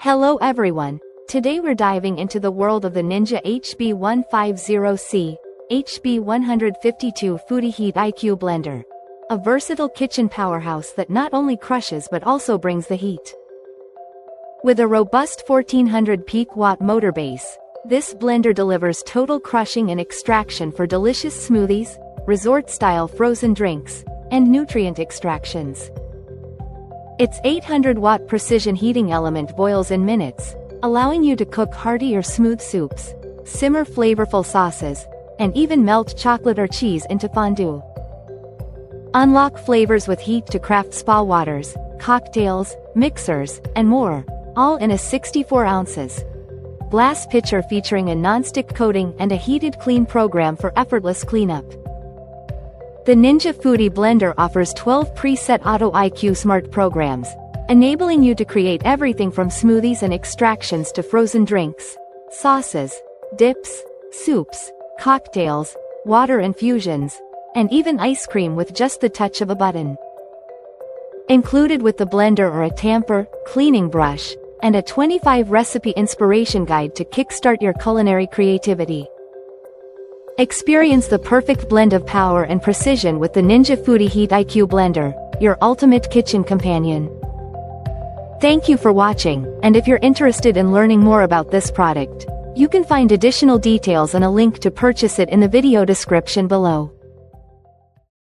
Hello everyone, today we're diving into the world of the Ninja HB150C, HB152 Foodi Heat-iQ Blender. A versatile kitchen powerhouse that not only crushes but also brings the heat. With a robust 1400 peak watt motor base, this blender delivers total crushing and extraction for delicious smoothies, resort-style frozen drinks, and nutrient extractions. Its 800-watt precision heating element boils in minutes, allowing you to cook hearty or smooth soups, simmer flavorful sauces, and even melt chocolate or cheese into fondue. Unlock flavors with heat to craft spa waters, cocktails, mixers, and more, all in a 64 ounces glass pitcher featuring a non-stick coating and a heated clean program for effortless cleanup. The Ninja Foodi Blender offers 12 preset Auto IQ smart programs, enabling you to create everything from smoothies and extractions to frozen drinks, sauces, dips, soups, cocktails, water infusions, and even ice cream with just the touch of a button. Included with the blender are a tamper, cleaning brush, and a 25-recipe inspiration guide to kickstart your culinary creativity. Experience the perfect blend of power and precision with the Ninja Foodi Heat-iQ Blender, your ultimate kitchen companion. Thank you for watching, and if you're interested in learning more about this product, you can find additional details and a link to purchase it in the video description below.